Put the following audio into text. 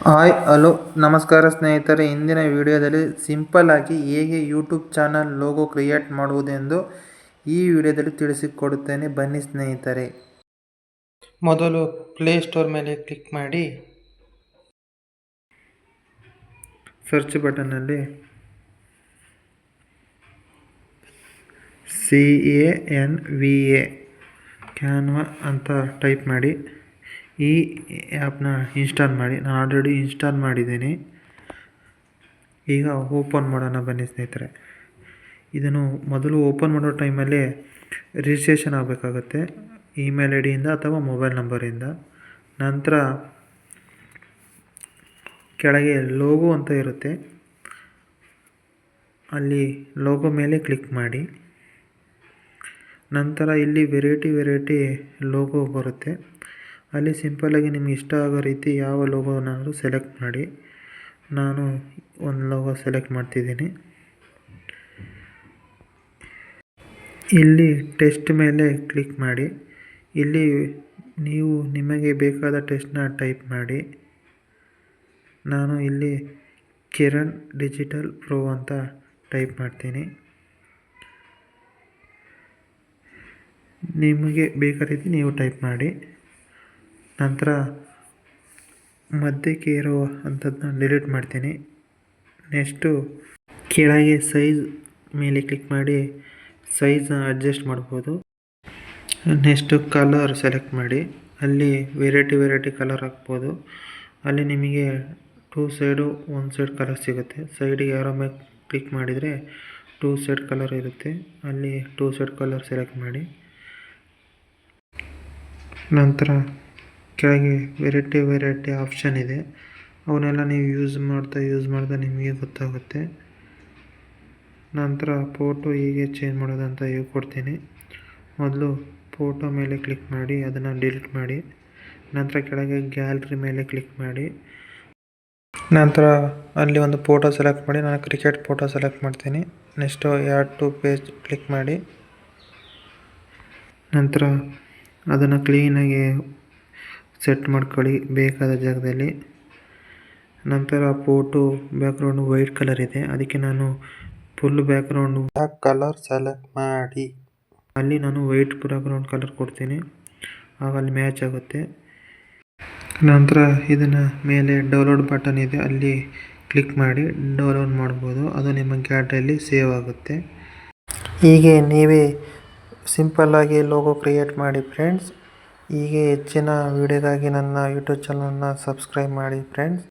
Hi hello ನಮಸ್ಕಾರ ಸ್ನೇಹಿತರೆ, ಇಂದಿನ ವಿಡಿಯೋದಲ್ಲಿ ಸಿಂಪಲ್ ಆಗಿ ಹೇಗೆ ಯೂಟ್ಯೂಬ್ ಚಾನಲ್ ಲೋಗೋ ಕ್ರಿಯೇಟ್ ಮಾಡುವುದೆಂದು ಈ ವಿಡಿಯೋದಲ್ಲಿ ತಿಳಿಸಿಕೊಡುತ್ತೇನೆ. ಬನ್ನಿ ಸ್ನೇಹಿತರೆ. ಮೊದಲು ಪ್ಲೇ ಸ್ಟೋರ್ ಮೇಲೆ ಕ್ಲಿಕ್ ಮಾಡಿ ಸರ್ಚ್ ಬಟನ್ನಲ್ಲಿ CANVA ಕ್ಯಾನ್ವಾ ಅಂತ ಟೈಪ್ ಮಾಡಿ ಈ ಆ್ಯಪ್ನ ಇನ್ಸ್ಟಾಲ್ ಮಾಡಿ. ನಾನು ಆಲ್ರೆಡಿ ಇನ್ಸ್ಟಾಲ್ ಮಾಡಿದ್ದೀನಿ. ಈಗ ಓಪನ್ ಮಾಡೋಣ ಬನ್ನಿ ಸ್ನೇಹಿತರೆ. ಇದನ್ನು ಮೊದಲು ಓಪನ್ ಮಾಡೋ ಟೈಮಲ್ಲಿ ರಿಜಿಸ್ಟ್ರೇಷನ್ ಆಗಬೇಕಾಗತ್ತೆ, ಇಮೇಲ್ ಐ ಡಿಯಿಂದ ಅಥವಾ ಮೊಬೈಲ್ ನಂಬರಿಂದ. ನಂತರ ಕೆಳಗೆ ಲೋಗೋ ಅಂತ ಇರುತ್ತೆ, ಅಲ್ಲಿ ಲೋಗೋ ಮೇಲೆ ಕ್ಲಿಕ್ ಮಾಡಿ. ನಂತರ ಇಲ್ಲಿ ವೆರೈಟಿ ಲೋಗೋ ಬರುತ್ತೆ, ಅಲ್ಲಿ ಸಿಂಪಲ್ಲಾಗಿ ನಿಮ್ಗೆ ಇಷ್ಟ ಆಗೋ ರೀತಿ ಯಾವ ಲೋಗೋನಾದರೂ ಸೆಲೆಕ್ಟ್ ಮಾಡಿ. ನಾನು ಒಂದು ಲೋಗೋ ಸೆಲೆಕ್ಟ್ ಮಾಡ್ತಿದ್ದೀನಿ. ಇಲ್ಲಿ ಟೆಕ್ಸ್ಟ್ ಮೇಲೆ ಕ್ಲಿಕ್ ಮಾಡಿ. ಇಲ್ಲಿ ನೀವು ನಿಮಗೆ ಬೇಕಾದ ಟೆಕ್ಸ್ಟ್ನ ಟೈಪ್ ಮಾಡಿ. ನಾನು ಇಲ್ಲಿ ಕಿರಣ್ ಡಿಜಿಟಲ್ ಪ್ರೋ ಅಂತ ಟೈಪ್ ಮಾಡ್ತೀನಿ. ನಿಮಗೆ ಬೇಕಾದ ರೀತಿ ನೀವು ಟೈಪ್ ಮಾಡಿ. ನಂತರ ಮಧ್ಯಕ್ಕೆ ಇರೋ ಅಂಥದ್ದನ್ನ ಡಿಲೀಟ್ ಮಾಡ್ತೀನಿ. ನೆಕ್ಸ್ಟು ಕೆಳಗೆ ಸೈಜ್ ಮೇಲೆ ಕ್ಲಿಕ್ ಮಾಡಿ ಸೈಜ್ನ ಅಡ್ಜಸ್ಟ್ ಮಾಡ್ಬೋದು. ನೆಕ್ಸ್ಟು ಕಲರ್ ಸೆಲೆಕ್ಟ್ ಮಾಡಿ, ಅಲ್ಲಿ ವೆರೈಟಿ ಕಲರ್ ಹಾಕ್ಬೋದು. ಅಲ್ಲಿ ನಿಮಗೆ 2 ಸೈಡು 1 ಸೈಡ್ ಕಲರ್ ಸಿಗುತ್ತೆ. ಸೈಡಿಗೆ ಯಾರೋ ಮೇಲೆ ಕ್ಲಿಕ್ ಮಾಡಿದರೆ 2 ಸೈಡ್ ಕಲರ್ ಇರುತ್ತೆ, ಅಲ್ಲಿ 2 ಸೈಡ್ ಕಲರ್ ಸೆಲೆಕ್ಟ್ ಮಾಡಿ. ನಂತರ ಕೆಳಗೆ ವೆರೈಟಿ ಆಪ್ಷನ್ ಇದೆ, ಅವನ್ನೆಲ್ಲ ನೀವು ಯೂಸ್ ಮಾಡ್ತಾ ನಿಮಗೆ ಗೊತ್ತಾಗುತ್ತೆ. ನಂತರ ಫೋಟೋ ಹೇಗೆ ಚೇಂಜ್ ಮಾಡೋದಂತ ಹೇಳ್ಕೊಡ್ತೀನಿ. ಮೊದಲು ಫೋಟೋ ಮೇಲೆ ಕ್ಲಿಕ್ ಮಾಡಿ, ಅದನ್ನು ಡಿಲೀಟ್ ಮಾಡಿ. ನಂತರ ಕೆಳಗೆ ಗ್ಯಾಲರಿ ಮೇಲೆ ಕ್ಲಿಕ್ ಮಾಡಿ. ನಂತರ ಅಲ್ಲಿ ಒಂದು ಫೋಟೋ ಸೆಲೆಕ್ಟ್ ಮಾಡಿ. ನಾನು ಕ್ರಿಕೆಟ್ ಫೋಟೋ ಸೆಲೆಕ್ಟ್ ಮಾಡ್ತೀನಿ. Next add to page click ಮಾಡಿ. ನಂತರ ಅದನ್ನು ಕ್ಲೀನಾಗಿ ಸೆಟ್ ಮಾಡ್ಕೊಳ್ಳಿ ಬೇಕಾದ ಜಾಗದಲ್ಲಿ. ನಂತರ ಫೋಟೋ ಬ್ಯಾಕ್ಗ್ರೌಂಡು ವೈಟ್ ಕಲರ್ ಇದೆ, ಅದಕ್ಕೆ ನಾನು full background black colour select ಮಾಡಿ. ಅಲ್ಲಿ ನಾನು ವೈಟ್ ಬ್ಯಾಕ್ಗ್ರೌಂಡ್ ಕಲರ್ ಕೊಡ್ತೀನಿ, ಆಗ ಅಲ್ಲಿ ಮ್ಯಾಚ್ ಆಗುತ್ತೆ. ನಂತರ ಇದನ್ನು ಮೇಲೆ ಡೌನ್ಲೋಡ್ ಬಟನ್ ಇದೆ, ಅಲ್ಲಿ ಕ್ಲಿಕ್ ಮಾಡಿ ಡೌನ್ಲೋಡ್ ಮಾಡ್ಬೋದು. ಅದು ನಿಮ್ಮ ಗ್ಯಾಲರಿಯಲ್ಲಿ ಸೇವ್ ಆಗುತ್ತೆ. ಹೀಗೆ ನೀವೇ ಸಿಂಪಲ್ಲಾಗಿ ಲೋಗೋ ಕ್ರಿಯೇಟ್ ಮಾಡಿ ಫ್ರೆಂಡ್ಸ್. ಹೀಗೆ ಹೆಚ್ಚಿನ ವಿಡಿಯೋಗಾಗಿ ನನ್ನ ಯೂಟ್ಯೂಬ್ ಚಾನಲನ್ನು ಸಬ್ಸ್ಕ್ರೈಬ್ ಮಾಡಿ ಫ್ರೆಂಡ್ಸ್.